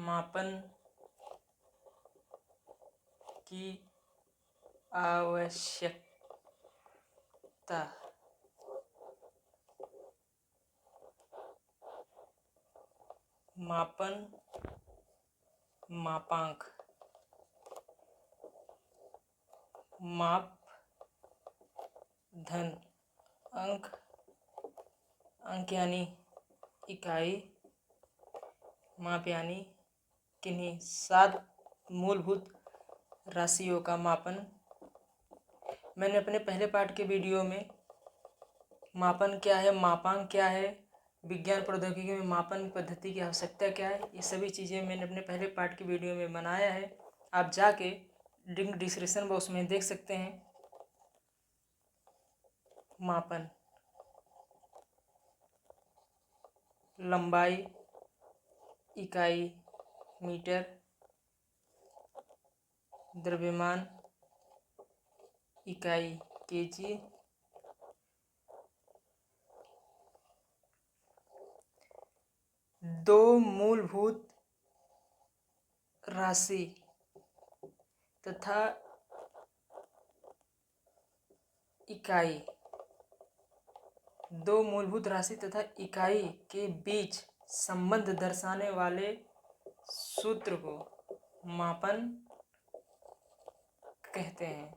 मापन की आवश्यकता। मापन, मापांक, माप, धन, अंक, अंक यानी इकाई, माप यानी किन्हीं 7 मूलभूत राशियों का मापन। मैंने अपने पहले पाठ के वीडियो में मापन क्या है, मापांक क्या है, विज्ञान प्रौद्योगिकी में मापन पद्धति की आवश्यकता क्या है, ये सभी चीज़ें मैंने अपने पहले पाठ की वीडियो में बनाया है। आप जाके लिंक डिस्क्रिप्शन बॉक्स में देख सकते हैं। मापन, लंबाई इकाई मीटर, द्रव्यमान इकाई केजी, दो मूलभूत राशि तथा इकाई, दो मूलभूत राशि तथा इकाई के बीच संबंध दर्शाने वाले सूत्र को मापन कहते हैं।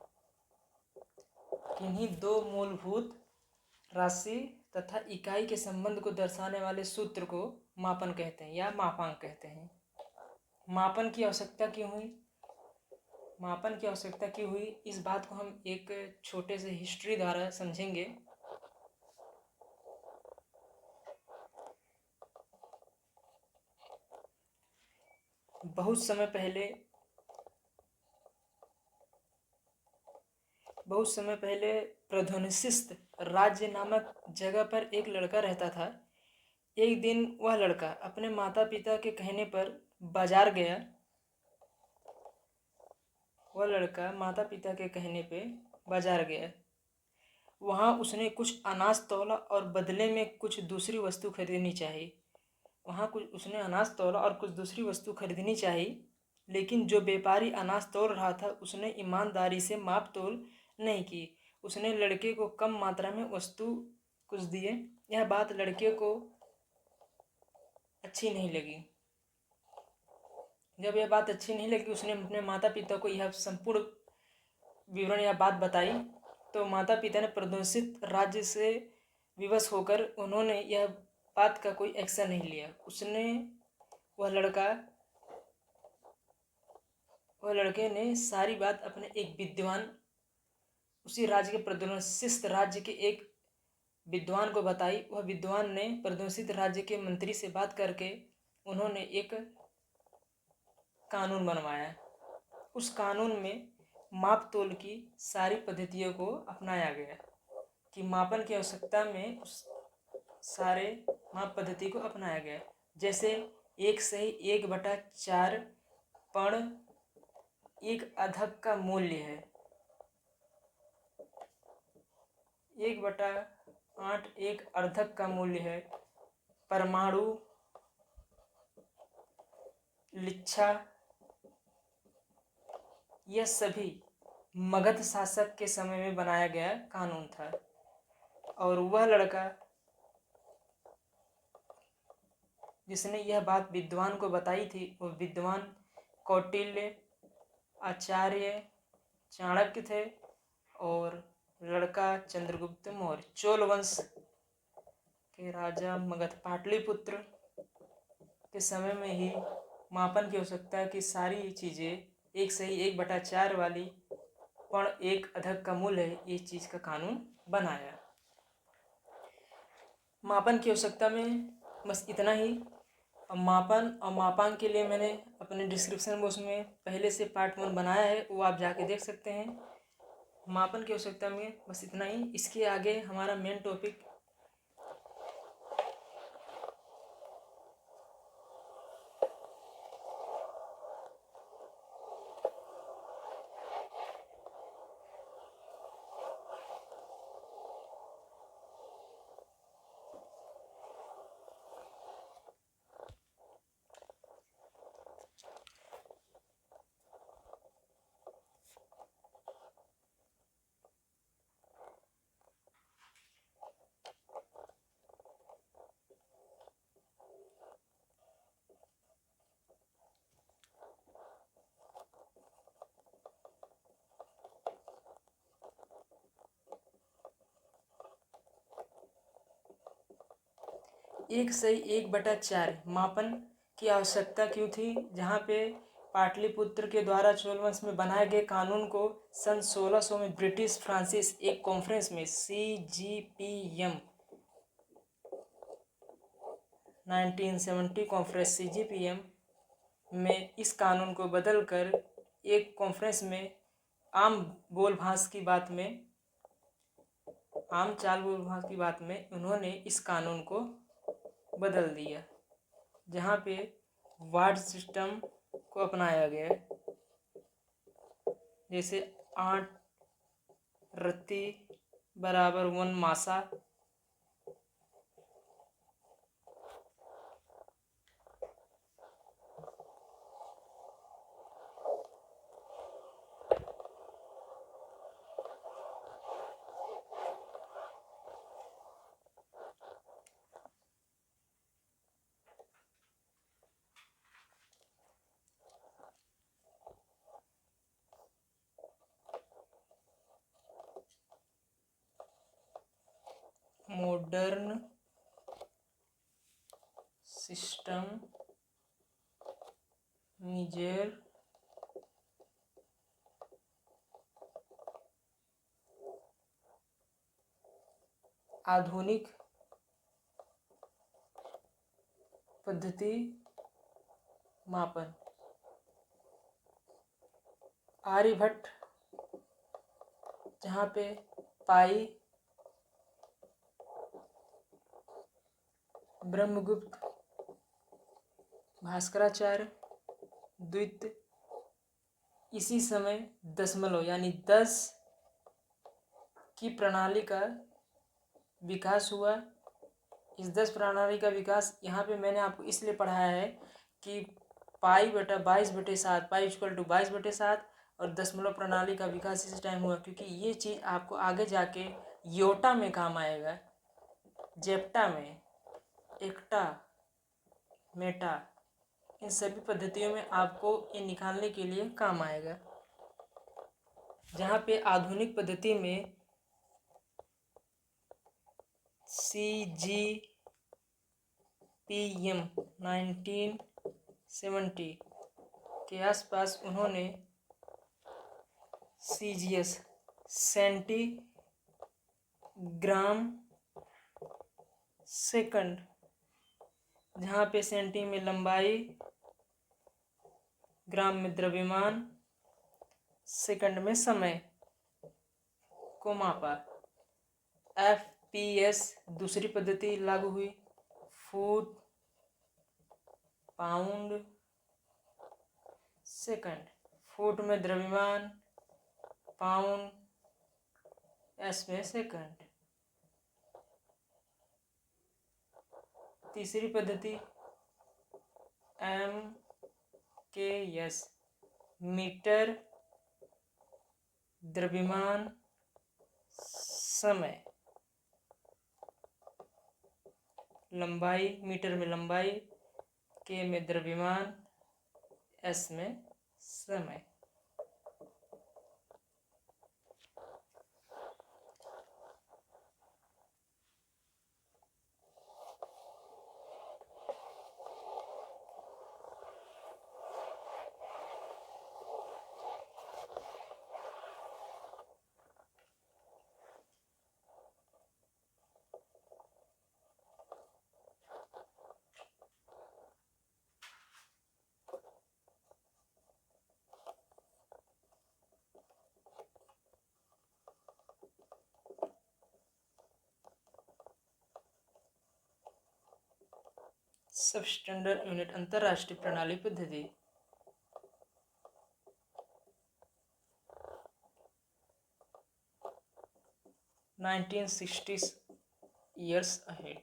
किन्हीं दो मूलभूत राशि तथा इकाई के संबंध को दर्शाने वाले सूत्र को मापन कहते हैं या मापांक कहते हैं। मापन की आवश्यकता क्यों हुई? मापन की आवश्यकता क्यों हुई, इस बात को हम एक छोटे से हिस्ट्री द्वारा समझेंगे। बहुत समय पहले प्रध्वनिशिस्त राज्य नामक जगह पर एक लड़का रहता था। एक दिन वह लड़का अपने माता पिता के कहने पर बाजार गया। वहाँ उसने कुछ अनाज तौला और बदले में कुछ दूसरी वस्तु खरीदनी चाहिए। लेकिन जो व्यापारी अनाज तोल रहा था उसने ईमानदारी से माप तोल नहीं की। उसने लड़के को कम मात्रा में वस्तु कुछ दिए। यह बात लड़के को अच्छी नहीं लगी। जब यह बात अच्छी नहीं लगी, उसने अपने माता पिता को यह संपूर्ण विवरण या बात बताई। तो माता पिता ने प्रदूषित राज्य से विवश होकर उन्होंने यह बात का कोई एक्शन नहीं लिया। वह लड़के ने सारी बात अपने एक विद्वान, उसी राज्य के प्रदूषित राज्य के एक विद्वान को बताई। वह विद्वान ने प्रदूषित राज्य के मंत्री से बात करके उन्होंने एक कानून बनवाया। उस कानून में माप तोल की सारी पद्धतियों को अपनाया गया कि मापन की आवश्यकता में उस सारे माप पद्धति को अपनाया गया। जैसे 1 सही 1/4 पण 1 अधिक का मूल्य है। 1/8 1 अर्धक का मूल्य है। परमाणु लिच्छा, यह सभी मगध शासक के समय में बनाया गया कानून था। और वह लड़का जिसने यह बात विद्वान को बताई थी, वह विद्वान कौटिल्य, आचार्य चाणक्य थे। और लड़का चंद्रगुप्त मौर्य, चोल वंश के राजा मगध पाटलिपुत्र के समय में ही मापन की आवश्यकता की सारी चीज़ें 1 सही 1/4 वाली पण 1 अधिक का मूल्य है, इस चीज़ का कानून बनाया। मापन की आवश्यकता में बस इतना ही। अब मापन और मापांक के लिए मैंने अपने डिस्क्रिप्शन बॉक्स में पहले से पार्ट 1 बनाया है, वो आप जाके देख सकते हैं। मापन की आवश्यकता में बस इतना ही। इसके आगे हमारा मेन टॉपिक 1/4 मापन की आवश्यकता क्यों थी? जहाँ पे पाटलिपुत्र के द्वारा चोल वंश में बनाए गए कानून को सन 1600 में ब्रिटिश फ्रांसिस एक कॉन्फ्रेंस में CGPM 1970 कॉन्फ्रेंस CGPM में इस कानून को बदलकर एक कॉन्फ्रेंस में आम बोलभास की बात में आम चाल बोलभास की बात में उन्होंने इस कानून को बदल दिया, जहाँ पे वार्ड सिस्टम को अपनाया गया। जैसे 8 रत्ती बराबर 1 मासा, मॉडर्न सिस्टम मेजर आधुनिक पद्धति मापन। आर्यभट्ट जहाँ पे पाई, ब्रह्मगुप्त, भास्कराचार्य, द्वितीय, इसी समय दशमलव यानी 10 की प्रणाली का विकास हुआ। इस 10 प्रणाली का विकास यहाँ पे मैंने आपको इसलिए पढ़ाया है कि π/22/7 π=22/7 और दशमलव प्रणाली का विकास इस टाइम हुआ, क्योंकि ये चीज़ आपको आगे जाके योटा में काम आएगा, जेप्टा में, एक्टा, मेटा, इन सभी पद्धतियों में आपको ये निकालने के लिए काम आएगा। जहाँ पे आधुनिक पद्धति में CGPM 1970 के आसपास उन्होंने CGS सेंटीग्राम सेकंड, जहाँ पे सेंटी में लंबाई, ग्राम में द्रव्यमान, सेकंड में समय को मापा। FPS दूसरी पद्धति लागू हुई। फुट, पाउंड, सेकंड, फुट में द्रव्यमान, पाउंड, S में सेकंड। तीसरी पद्धति MKS मीटर, द्रव्यमान, समय, लंबाई, मीटर में लंबाई, K में द्रव्यमान, S में समय। सब स्टैंडर्ड यूनिट अंतरराष्ट्रीय प्रणाली पद्धति। years ahead,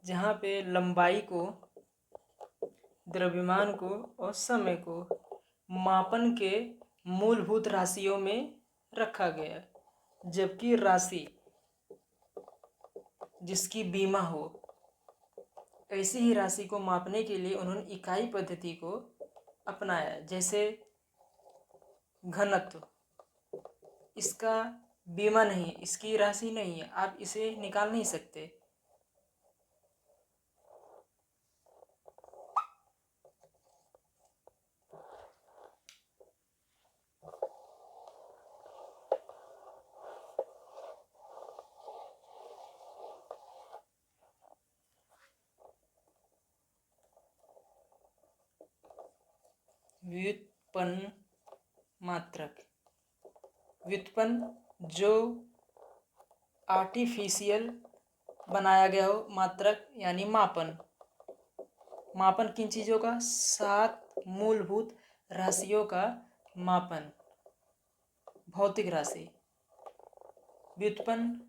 जहाँ पे लंबाई को, द्रव्यमान को और समय को मापन के मूलभूत राशियों में रखा गया, जबकि राशि जिसकी बीमा हो, ऐसी ही राशि को मापने के लिए उन्होंने इकाई पद्धति को अपनाया। जैसे घनत्व, इसका बीमा नहीं, इसकी राशि नहीं है, आप इसे निकाल नहीं सकते। व्युत्पन्न मात्रक, व्युत्पन्न जो आर्टिफिशियल बनाया गया हो, मात्रक यानी मापन। मापन किन चीज़ों का? 7 मूलभूत राशियों का मापन, भौतिक राशि। व्युत्पन्न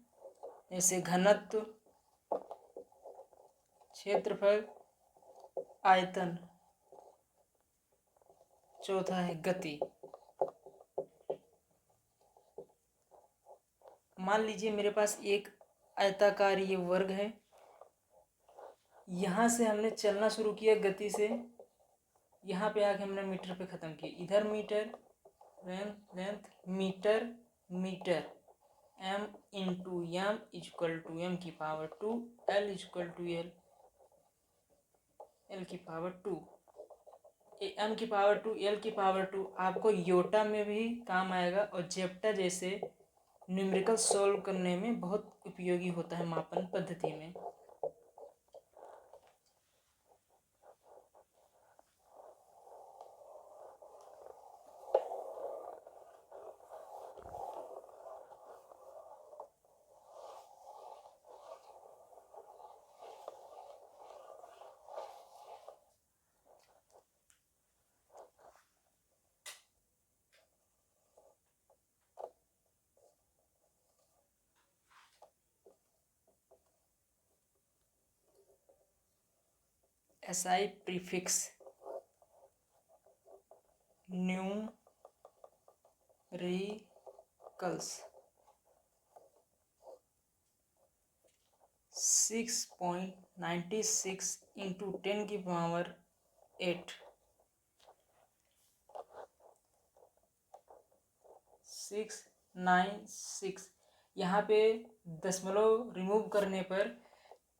जैसे घनत्व, क्षेत्रफल, आयतन। चौथा है गति। मान लीजिए मेरे पास एक आयताकार ये वर्ग है, यहाँ से हमने चलना शुरू किया गति से, यहाँ पे आके हमने मीटर पे ख़त्म किया। इधर meter, length meter, meter, m into m is equal to m की power 2, l is equal to l की पावर 2, m की पावर 2, l की पावर 2 आपको योटा में भी काम आएगा और जेप्टा जैसे न्यूमेरिकल सॉल्व करने में बहुत उपयोगी होता है मापन पद्धति में। SI प्रीफिक्स न्यूमेरिकल्स 6.96 इंटू 10 की पावर 8, 696। यहाँ पे दशमलव रिमूव करने पर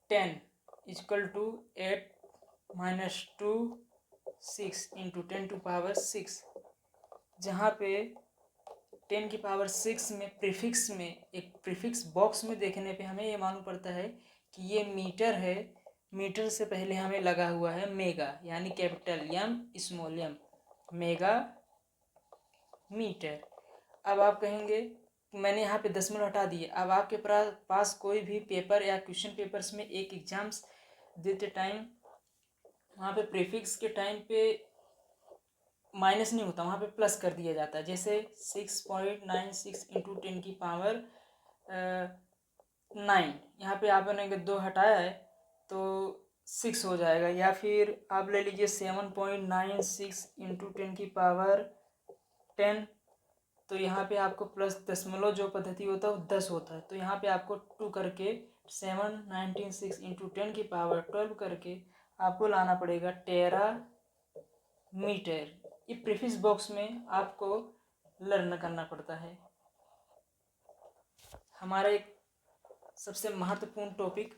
10 equal to 8 minus 2 6 into 10 to power 6। जहाँ पे 10 की पावर 6 में प्रीफिक्स में एक प्रीफिक्स बॉक्स में देखने पे हमें ये मालूम पड़ता है कि ये मीटर है। मीटर से पहले हमें लगा हुआ है मेगा, यानी capital M small m, mega metre. अब आप कहेंगे मैंने यहाँ पे दशमलव हटा दिए। अब आपके पास कोई भी पेपर या क्वेश्चन पेपर्स में एक एग्जाम्स देते टाइम वहाँ पे प्रीफिक्स के टाइम पे माइनस नहीं होता, वहाँ पे प्लस कर दिया जाता है। जैसे 6.96 इंटू 10 की पावर 9, यहाँ पे आपने अगर 2 हटाया है तो 6 हो जाएगा। या फिर आप ले लीजिए 7.96 इंटू 10 की पावर 10, तो यहाँ पे आपको प्लस दशमलव जो पद्धति होता है वो 10 होता है, तो यहाँ पे आपको 2 करके 796 इंटू 10 की पावर 12 करके आपको लाना पड़ेगा टेरा मीटर। ये प्रीफिक्स बॉक्स में आपको लर्न करना पड़ता है। हमारा एक सबसे महत्वपूर्ण टॉपिक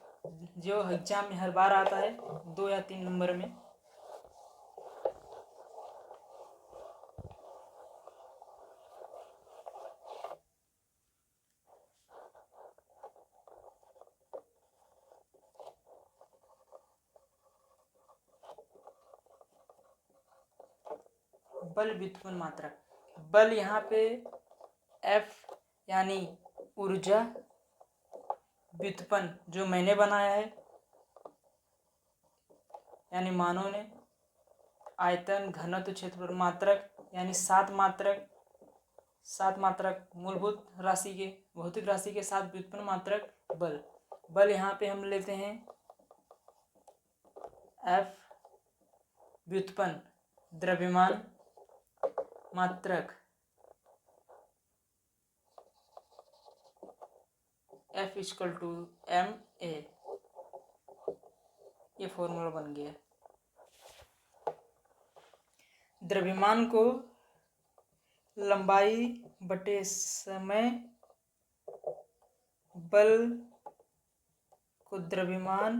जो एग्जाम में हर बार आता है 2 या 3 नंबर में, बल व्युत्पन्न मात्रक। बल यहाँ पे F यानी ऊर्जा, व्युत्पन्न जो मैंने बनाया है यानी मानव ने, आयतन, घनत्व, क्षेत्रफल, मात्रक यानी 7 मात्रक, 7 मात्रक मूलभूत राशि के, भौतिक राशि के 7 व्युत्पन्न मात्रक बल। बल यहाँ पे हम लेते हैं F व्युत्पन्न द्रव्यमान मात्रक, F इक्वल टू ma, ये फॉर्मूला बन गया। द्रव्यमान को लंबाई बटे समय बल को द्रव्यमान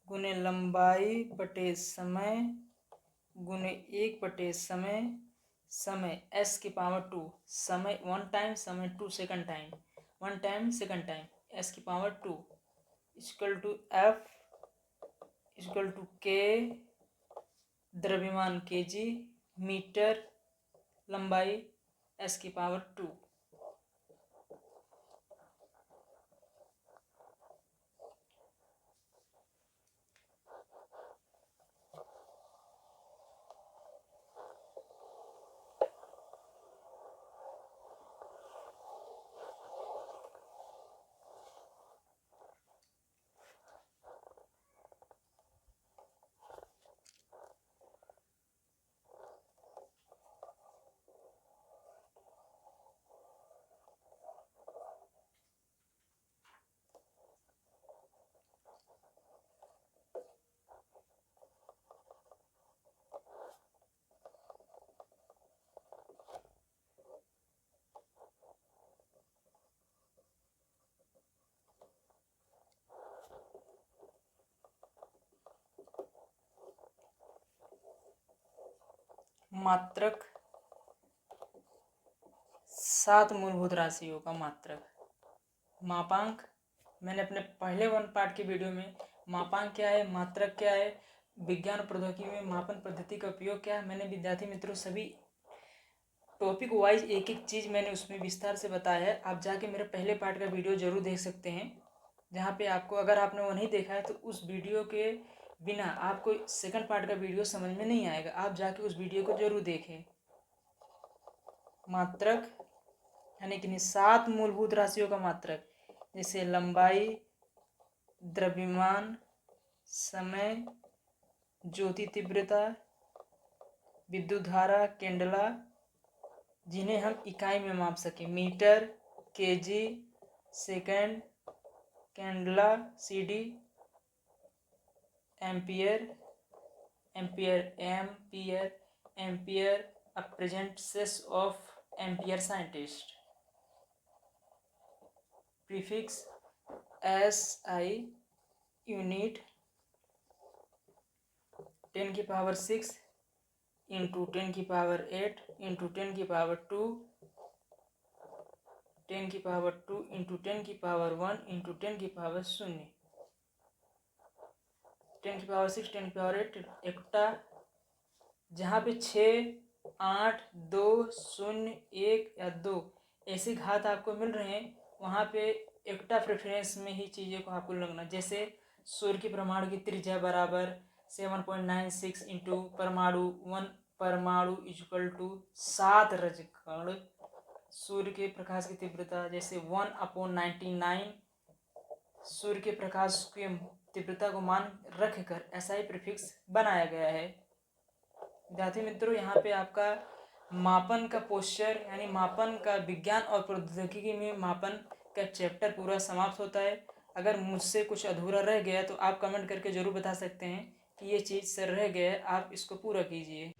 गुने लंबाई बटे समय गुने 1/समय समय s की पावर 2 समय 1 टाइम समय 2 second time 1 time second time s की power 2 equal to f equal to k द्रव्यमान kg मीटर लंबाई s की पावर 2। मात्रक 7 मूलभूत राशियों का मात्रक। मापांक मैंने अपने पहले 1 पार्ट की वीडियो में मापांक क्या है, मात्रक क्या है, विज्ञान प्रौद्योगिकी में मापन पद्धति का उपयोग क्या है, मैंने विद्यार्थी मित्रों सभी टॉपिक वाइज एक एक चीज़ मैंने उसमें विस्तार से बताया है। आप जाके मेरे पहले पार्ट का वीडियो जरूर देख सकते हैं, जहाँ पे आपको, अगर आपने वो नहीं देखा है तो उस वीडियो के बिना आपको सेकंड पार्ट का वीडियो समझ में नहीं आएगा। आप जाके उस वीडियो को जरूर देखें। मात्रक यानी कि 7 मूलभूत राशियों का मात्रक, जैसे लंबाई, द्रव्यमान, समय, ज्योति तीव्रता, विद्युत धारा, केंडला, जिन्हें हम इकाई में माप सकें, metre, KG, second, candela, CD, ampere, ampere, apprentices of ampere scientist. Prefix SI unit 10 की पावर 6 इंटू 10 की पावर 8 इंटू 10 की पावर 2 10 की पावर 2 इंटू 10 की पावर 1 इंटू 10 की पावर 0 10 की पावर 6 10 की पावर 8 एकटा, जहाँ पे 6 8 2 0 1 या 2 ऐसे घात आपको मिल रहे हैं, वहाँ पे एकटा प्रेफरेंस में ही चीज़ों को आपको लगना। जैसे सूर्य की परमाणु की त्रिज्या बराबर 7.96 इंटू परमाणु 1 परमाणु इक्वल टू 7 रजकण। सूर्य के प्रकाश की तीव्रता जैसे 1/99 सूर्य के प्रकाश की तीव्रता को मान रखकर ऐसा ही प्रीफिक्स बनाया गया है। विद्यार्थी मित्रों, यहाँ पे आपका मापन का पोस्चर यानी मापन का विज्ञान और प्रौद्योगिकी में मापन का चैप्टर पूरा समाप्त होता है। अगर मुझसे कुछ अधूरा रह गया तो आप कमेंट करके ज़रूर बता सकते हैं कि ये चीज़ सर रह गया है, आप इसको पूरा कीजिए।